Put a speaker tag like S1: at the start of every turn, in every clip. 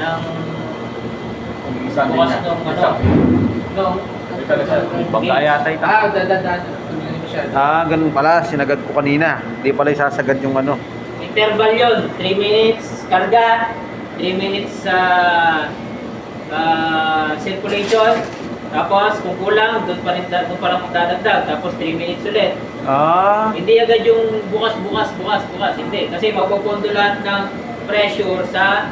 S1: ng
S2: Isang
S1: bukas
S2: din
S1: nung
S2: niya.
S1: nung
S3: Bangga yata ito.
S4: Dadaan.
S3: Ganun pala. Sinagad ko kanina. Hindi pala isasagad yung ano.
S1: interval yun. 3 minutes karga, 3 minutes sa circulation. Tapos kung kulang, doon pa lang magdadagdag. Tapos 3 minutes ulit. Hindi agad yung bukas. Hindi. Kasi magpupundo lahat ng pressure sa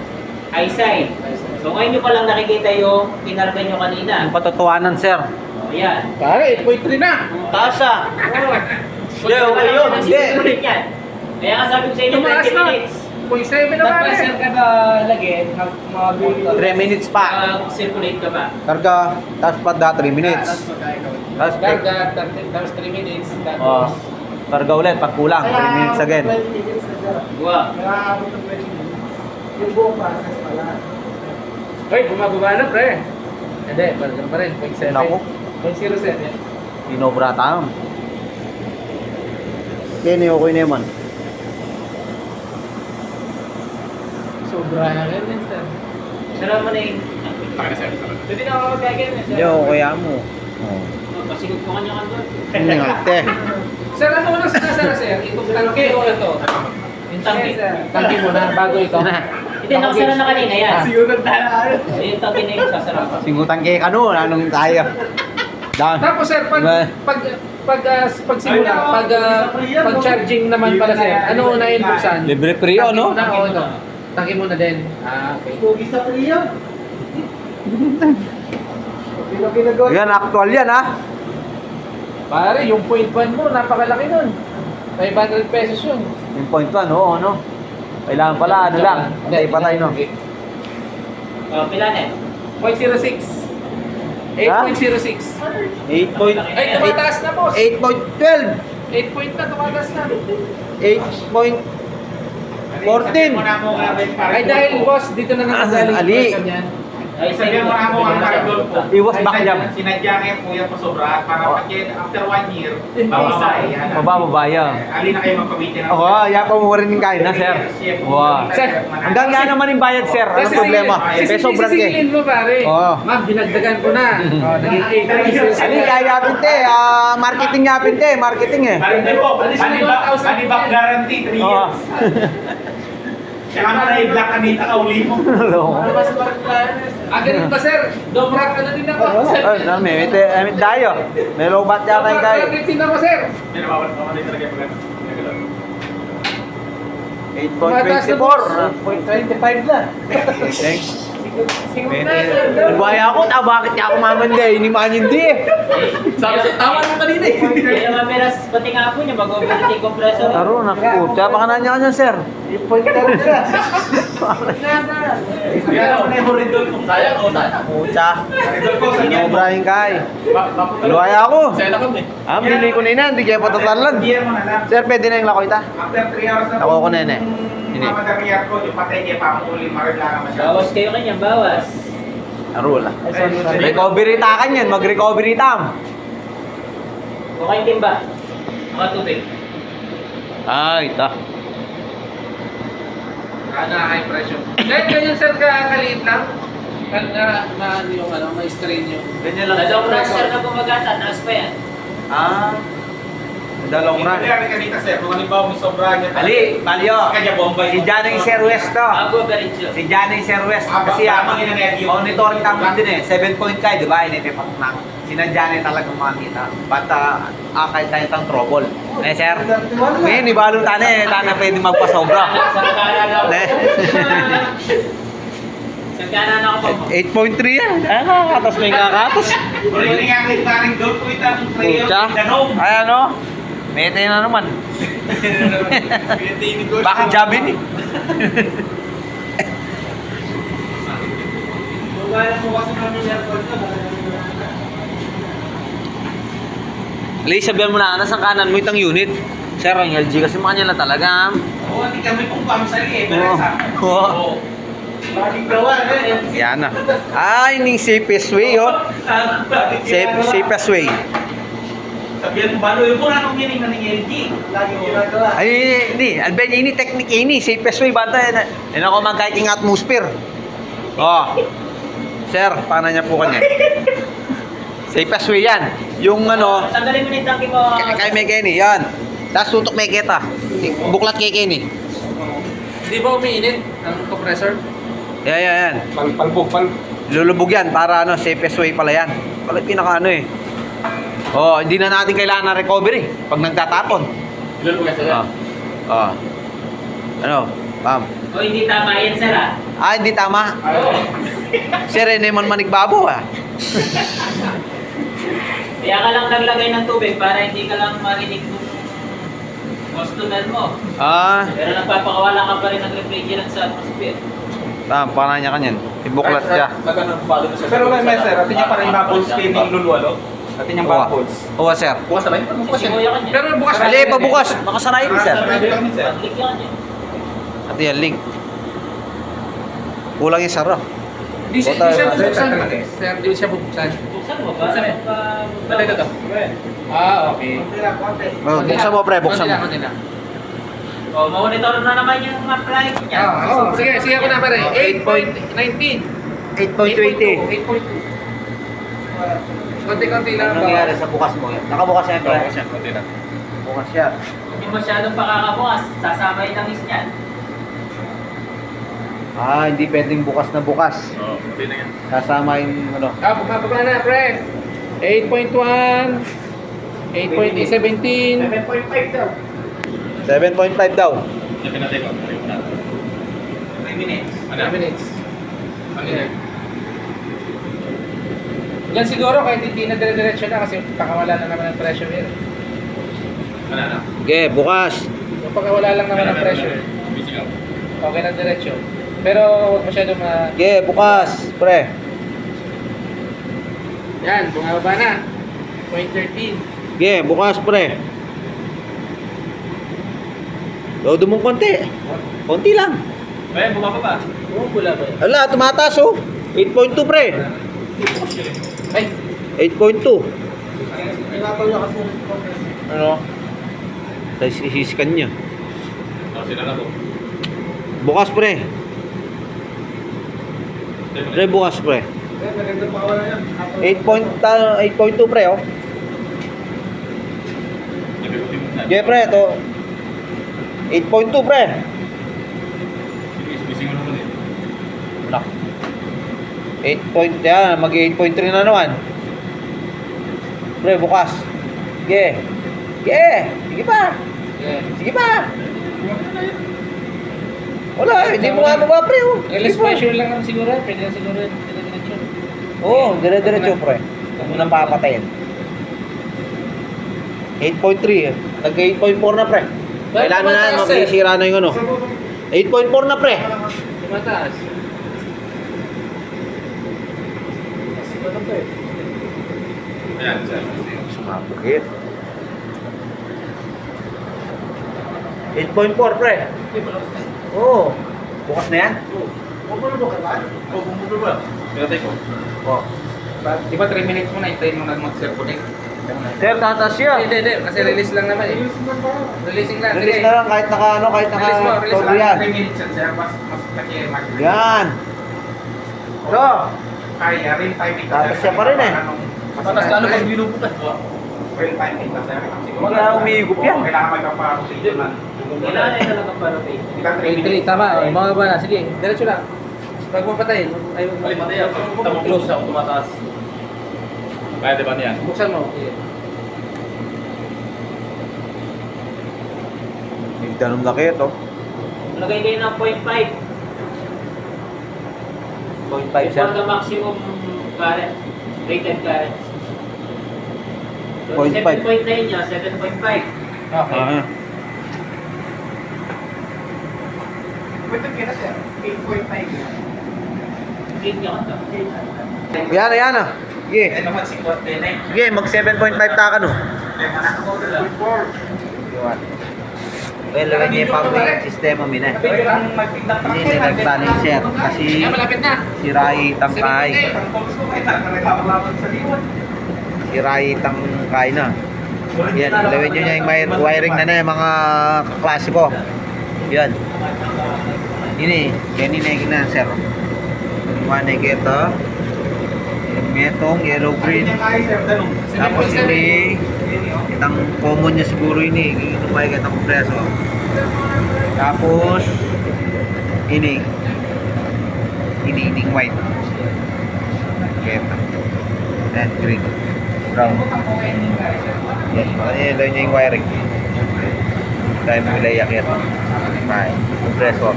S1: eyesight. So ngayon nyo palang nakikita yung kinarga nyo kanina.
S3: Yung patotohanan, sir.
S1: O yan.
S4: Pare, 8.3 na.
S3: Taas ah.
S1: Hindi, okay yun. Hindi. Kaya nga sabi ko sa inyo,
S4: Tumaas
S1: 20
S4: na.
S1: minutes.
S4: 0.7 na pare.
S5: Nag-pressure ka ba lagi? Mga
S3: 3 minutes pa.
S1: Circulate ka ba?
S3: Karga. Tapos pa 3 minutes. Tapos
S4: Karga, tapos 3 minutes.
S3: Oh. Karga ulit. Pag kulang. 3 minutes again.
S5: 20 minutes na siya.
S1: Wow.
S5: Nakakabot ng 20 minutes. Yung buong process pala.
S4: Hoy, bumababa na pre. Hindi, pa rin. 0.7.
S3: Naku.
S4: 0.07.
S3: Inobra tam. Kaya okay na yaman.
S4: Sobra na rin yan, sir.
S1: Sarap mo na yung...
S4: Pwede na ako magkagin.
S3: Hindi, okay mo. Oh.
S1: Pasigod ko kanya doon.
S3: Ingate.
S4: Sir, ano unang sinasara, sir? Itong tangke o ito?
S1: Yung tangki.
S4: Tangke muna, bago ito.
S1: Hindi, nakasara na kanina yan.
S5: Siguro nagtalaan.
S1: Yung tangki na yung sasara ko.
S3: Singutan kay kanu. Anong tayo? Dahil.
S4: Tapos sir, pag simula, pag charging naman pala sir, ano unahin buksan?
S3: Libre priyo, no?
S4: Tangke muna o ito? Tangke muna din. Okay.
S5: Pugi sa priyo. Pinagawa.
S3: Yan, actual yan ha.
S4: Pare, yung 0.1 mo, napakalaki nun. 500 pesos yun.
S3: Yung point 1, oo, no? Kailangan pala, ano lang. Patay-patay, no?
S1: Pila na eh.
S4: 0.06. 8.06.
S3: 8 point...
S4: Ay, tumataas na boss.
S3: 8.12.
S4: 8 point na, tumataas na.
S3: 8.14.
S4: Ay, dahil boss, dito na nakagaling.
S3: Ali.
S1: Ay,
S2: Sabihan mo na ako ang cargo po.
S3: Iwas back jump.
S2: Sinadya kayo po yung pasobra para pag after 1 year, bababa eh.
S3: Mabababaya.
S2: Ali na kayo magpabitin ng...
S3: Oo, yan pa mo rin yung kain na, sir. Wow.
S4: Sir,
S3: Hanggang yan naman yung bayad, sir. Anong problema? Peso brand eh.
S4: Sisilin mo pare.
S3: Oo.
S4: Ma'am, dinagdagan ko na. Naging 8
S3: Ali, kaya pinte. Marketing nga pinte. Marketing eh.
S2: Money back guarantee, 3
S3: Oo.
S2: years. Kaya na i-block kanita ka uli mo.
S4: Ganun ba sir? Dobrak ka na din ako.
S3: Ay, may dayo. May lobat yata yung kayo.
S4: Dobrak din ako sir.
S2: Hindi na bawal talaga yung pag
S3: 8.24.
S5: 0.25 na.
S3: Thanks. Nagwaya ako, bakit niya ako mamanda eh? Hindi man hindi eh.
S4: Sabi sa tama mo kanina eh.
S1: Kaya mameras pati nga po niya, mag-overheat yung compressor.
S3: Taro, naku. Kaya baka na niya sir.
S5: 8.30 na.
S2: Kaya naman na yung horidol kung sayang o sayang.
S3: Pucha.
S2: Horidol ko sa niya.
S3: Inobrahin kay. Nagwaya ako.
S4: Saya na kami.
S3: Bili ko na yun. Hindi kaya patatalan.
S2: Hindi mo na lang.
S3: Sir, pwede na yung lakoy ta.
S2: After 3 hours na
S3: Ako ko na yun eh. Hindi.
S2: Mamadamiyak ko, yung patay niya pa ang uli, maregla naman siya.
S1: Bawas kayo kanya, bawas.
S3: Taro lang. Recovery takan yan. Mag-recovery tam.
S1: Okay, timba. Mga tubig.
S3: Ay, ta.
S4: High pressure. Dahil ganyan sir kaliit lang. Yung ano, may strain yung.
S3: Ganyan
S1: Dalawang raster na gumagata, naas pa yan.
S3: Dalawang
S2: Hindi
S3: run.
S2: kanita sir, kung halimbawa may sobra niya.
S3: Ali, Balyo.
S2: Kanya Bombay.
S3: Si Janay Sir West to.
S1: Bago Berencio.
S3: Si Janay Sir West.
S2: Ah,
S3: Kasi
S2: tama yun ang edyo.
S3: monitoring namin din eh. 7 point kayo, di ba? Inipipak na. Sinadya na talagang makita. Ba't kahit tayo itang trouble. Eh, sir? Ngayon, ibalo tayo eh. Tana pwede magpasobra.
S1: Sangkana na ako.
S3: Eh.
S1: Sangkana na ako.
S3: 8.3 yan. Ay, nakakatas na yung kakatas.
S2: Wala yung nangyari paring doon po itang prayer.
S3: Pucha.
S2: Danog.
S3: Ay, ano? Mete na naman. Bakit Jabin eh? Ali, sabihan mo na, nasang kanan mo itang unit. Sir, ang LG kasi makanya lang talaga.
S2: Oo, hindi kami pong pamsali eh.
S3: Oo. Oo.
S2: Laging gawa eh.
S3: Yan na. Ay, yung safest way, oh. Safest way.
S2: Sabihan mo balo, yung muna nung gining na ng LG.
S5: Laging ginagawa.
S3: Ay, hindi. Alben, ini technique ini. Safest way, bata. Yan ako magkaiking atmosphere. Oh. Sir, paano niya po kanya? Safest way yan. Yung ano,
S1: Tanggalin mo na yung tangke mo.
S3: kay may Kenny, yan. Tapos tutok may kita. Buklat kay Kenny.
S4: Di ba umiinit ang compressor?
S3: Yan.
S2: Palbog.
S3: Lulubog yan para ano, safest way pala yan. Pala pinaka ano eh. Oh, hindi na natin kailangan ng recovery pag nagtatapon.
S4: Lulubog kasi yan.
S3: Oh. Ano? Pam.
S1: O hindi tama yan, sir ah.
S3: Ah, hindi tama. Sir, hindi man manigbabo ah.
S1: Kaya ka lang naglagay ng tubig para hindi ka lang marinig ng customer mo.
S3: Ah,
S1: Pero nagpapakawala ka pa rin ng refrigerant sa atmosphere.
S3: paano niya kanyan? Ibuklat siya.
S2: Pero may sir, atin yung parang bubbles cleaning luluwalo. Atin yung bubbles.
S3: Oo, sir.
S2: Bukas na ba? Bukas yan.
S1: Sisimuya ka niya.
S4: Pero bukas
S3: Ali, pabukas. Makasanayin, sir.
S1: Pag-click ka niya.
S3: At yan, link. Kulang yung saro.
S4: Di siya bubuksan. Sir, di siya bubuksan.
S1: Buksan mo ba?
S4: Buksan eh. Balik ito. Okay.
S3: Oh, buksan mo, pre. Buksan mo.
S4: Konti lang.
S1: O, monitor na naman yung applied niya.
S4: Sige ako na pare. 8.19.
S3: 8.20.
S4: 8.2. Konti-konti lang.
S3: Ano nangyari sa bukas mo? Nakabukas yan, pre. Bukas yan.
S1: Hindi masyadong pakakabukas. Sasama yung langis niyan.
S3: Ah, hindi pwedeng bukas na bukas.
S2: Oo, hindi na yan.
S3: Kasama yung ano.
S4: Bumababa na, pre. 8.1. 8.17.
S2: 7.5 daw.
S3: 7.5 daw.
S2: Sabi natin ko. 3 minutes.
S4: 5 minutes. Yan siguro kahit hindi na dire-diretso na kasi pakawala na naman ng pressure yan.
S2: Wala na.
S3: Okay, bukas.
S4: Yung pagkawala lang naman ng pressure,
S2: Bisigaw.
S4: okay na diretso. Pero huwag masyado
S3: Okay, bukas, pre.
S4: Yan, bumababa na. 0.13.
S3: Okay, bukas, pre. Todo mong konti. Konti lang.
S2: Ayan, bumaba pa.
S4: Bumabula ba?
S3: Ala, tumataas oh. 8.2, pre.
S4: Ay,
S3: 8.2.
S5: Pinapal na kasi yung compressor.
S3: Ano? Tapos isiscan niya.
S2: Sila na po.
S3: Bukas, pre. Pre, bukas, pre.
S5: Maganda pa wala yan.
S3: 8.2, pre, oh. Okay, pre, ito. 8.2, pre.
S2: Bisingaw naman eh.
S3: Wala. 8 yan, mag 8.3 na naman. Pre, bukas. Sige. Sige. Sige pa.
S4: yeah.
S3: Sige pa. Wala, hindi mo nga mababa, pre. Oh.
S4: Release pressure lang naman siguro. Pwede na siguro dire-diretso.
S3: Oo, dire-diretso, pre. Huwag mo nang papatayin. 8.3. Nag-8.4 na, pre. Kailan na, magsisira na yung ano. 8.4 na, pre.
S4: Tumataas.
S2: Ayan, sir.
S3: Sumabagit. 8.4, pre. Oo. Bukas na yan?
S5: Bumulubog ka ba?
S2: Oh, bumaba. Pinatay ko.
S3: Oo.
S4: Di ba 3 minutes mo na hintayin mo na mag-circulate?
S3: Sir, tatas siya.
S4: Hindi. Kasi release lang naman eh.
S5: Ayusin mo ba?
S4: Releasing lang.
S3: Release
S4: sige.
S3: na lang kahit naka ano, kahit naka
S4: Release mo, release
S3: todo
S4: mo.
S3: yan.
S2: 3 minutes yan, sir. Mas mag
S3: Yan. So,
S2: Kaya, real time ito.
S3: Tapos siya pa rin eh.
S2: Tapos lalo pag binubukas. Real time ito, sir.
S3: Huwag na umihigop yan.
S2: Kailangan magpapa-rotation na.
S1: Kailangan na talaga para pay.
S2: Hindi ka 3 minutes.
S4: Tama. Mga ba na. Sige, diretso lang. Pag mapatayin, ay
S2: Malimatay ako. Tama close ako, tumataas. Kaya diba niyan?
S4: buksan mo. Sige.
S3: Ganun laki ito.
S1: Lagay kayo ng 0.5.
S3: 0.5 siya.
S1: For the maximum current. Rated current. So,
S3: 0.5.
S1: 7.9 niya, 7.5.
S4: Okay.
S3: Ah.
S2: Pwede ka na, sir. 8.5.
S1: Green niya ka to.
S3: Yan, yan ah. Sige.
S2: Eh naman, 5.9.
S3: Sige, mag 7.5 taka no. Well, lagay niya yung pumping sistema mina.
S2: Sabi ko lang magpindang
S3: Hindi na nagtanong sir. Kasi
S4: Sige, malapit na.
S3: sirai tangkay. Sirai tangkay na. Yan, ilawin nyo niya yung wiring na yung mga klasiko. Yan. Ini, yan na sir. Manik ito. Yung metong, yellow green. Tapos ini, itang common niya siguro ini. Yung may kitang kompreso. Tapos, ini. Ining white. Ito. And green. Brown. Yes, yellow niya yung wiring. Tayo mo nila yakit. Right. Compressor.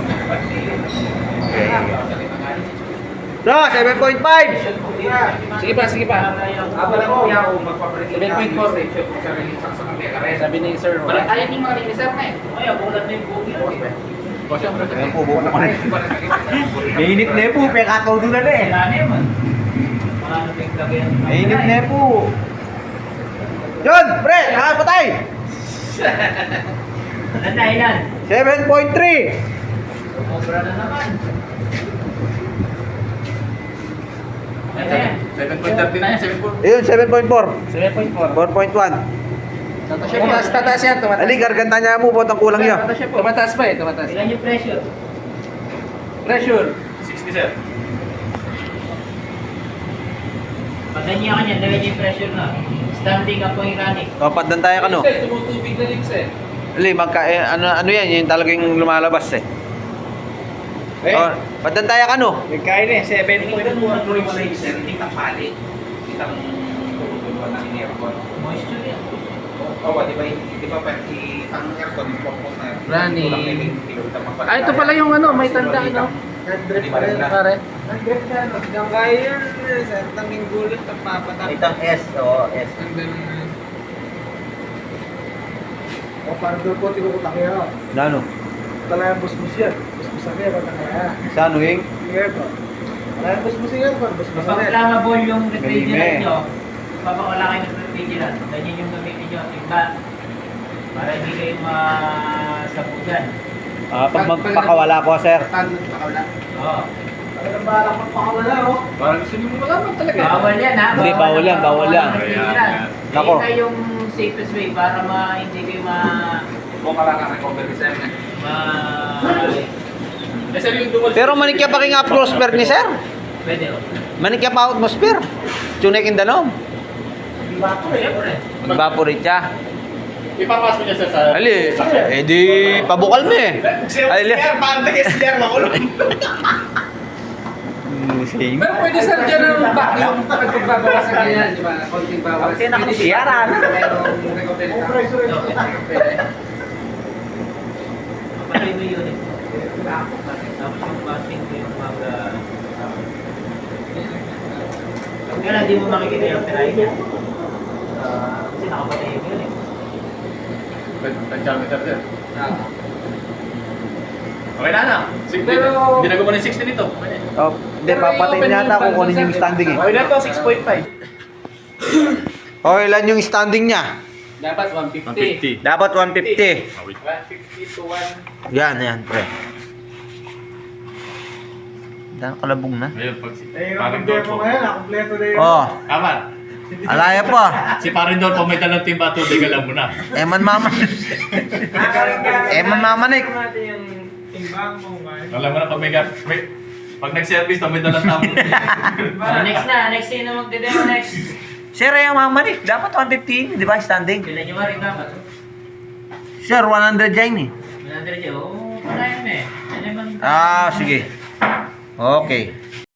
S3: Okay. So, 7.5!
S4: Sige pa, sige pa.
S2: Abala ko niya ako magpapalit.
S4: 7.4. Sabi ni sir.
S2: Wala tayo ni mga ni sir na eh.
S1: Ay, bulat na yung bugi.
S3: Ayan po, buo na ko na. Mainit na po, pekataw doon na eh.
S1: Ilalim. Ano ping lagyan?
S3: Mainit na po. Yun, pre, nakapatay!
S1: Ano na ilan?
S3: 7.3!
S1: Sobra na naman. Ano yan?
S2: 7.30 na yan, 7.4.
S3: Ayun, 7.4.
S4: 7.4.
S3: 4.1.
S4: Tataas yan, tumataas.
S3: Ali, garganta niya mo, botang kulang niya.
S4: Tumataas pa eh, tumataas.
S1: Ilan yung pressure?
S4: Pressure.
S2: 60 sir.
S1: Pag ganyan ka niyan, lagyan yung pressure na. Standing up po yung running.
S3: O, paddan tayo ka no.
S4: Tumutubig na rin eh.
S3: Ali, ano yan, yung talagang lumalabas eh. O, paddan tayo ka no.
S5: Nagkain eh, 7.4.
S2: Hindi tang pali. Hindi tang tulutuan ng aircon.
S1: Moisture yan.
S2: Oo, di ba pa ang aircon yung pokpok na
S4: Running. Ito pala yung ano, may tanda ano.
S2: Di ba rin na?
S4: Pare.
S5: Hanggang kaya yun, sir. Tanging gulat ang papatak.
S3: Itang S, o, S.
S5: O, parang doon po, tigukutak kaya.
S3: Nano?
S5: Talagang busbus yan. Busbus ang kaya, patak kaya.
S3: Sa ano yung?
S5: Aircon. Talagang busbus yan, busbus ang
S1: Kapag
S5: kaya.
S1: flammable yung refrigerant
S3: Galime.
S1: nyo, papakawala kayo ng refrigerant. Ganyan yung gamitin nyo, timba. Para hindi kayo masabugan.
S3: Pag magpakawala ko, sir.
S1: Oo.
S5: Talagang balak magpakawala, oh.
S2: Parang gusto niyo malaman talaga.
S1: Bawal yan ha?
S3: Hindi, bawal yan, bawal yan.
S1: Refrigerant.
S3: Nako.
S1: Yun na yung safest way para hindi kayo
S2: Kung ka lang recover ni sir na. Eh sir, yung dual.
S3: Pero manikya pa king atmosphere ni sir.
S1: Pwede oh.
S3: Manikya pa atmosphere. Tunek in danom.
S5: Di ba ito eh?
S1: Siyempre.
S3: Mag-evaporate siya.
S2: Ipapas mo niya sir sa...
S3: Ali, di pabukal mo eh. Ali.
S2: paano nag-SDR makulong?
S3: Same.
S4: Pero pwede sir dyan ang vacuum pagbabawas sa ganyan, di ba? Konting bawas.
S3: Okay, nakasiyaran.
S4: Merong recovery
S5: O,
S4: tank.
S5: pressure.
S4: Pwede.
S1: Mapatay mo yun eh. Tapos yung passing ko yung kaya hindi mo makikita yung pinahin niya. Kasi nakapatay yung yun eh.
S2: Sir. Okay na.
S4: Pero-
S2: Hindi na gumawa ng 60 nito.
S3: Oh, hindi, papatayin niya ata kukunin yung standing eh.
S2: Okay na to, 6.5.
S3: Oh, ilan yung standing niya?
S4: Dapat 150.
S3: Dapat 150.
S4: 150 to 1.
S3: Yan, pre. Dan kalabong na.
S2: Ayun, pag
S5: Eh, yung demo ngayon, kompleto na yun.
S3: Oh,
S2: Tama.
S3: alaya pa.
S2: Si Parindol, pag may dalang timba tubig, alam mo na.
S3: Eman mama. Eman mamanik.
S5: natin yung timbang mo, man.
S2: Alam mo na pag pag nag-service na may dalang tamo.
S1: Next na magde-demo next.
S3: Sir, yung mamanik. Dapat 150, di ba, standing?
S1: Pila nyo rin dapat.
S3: Sir, 100 yan eh.
S1: 100 yun. Oo, kaya mo eh. Ano yung
S3: Ah, sige. Okay.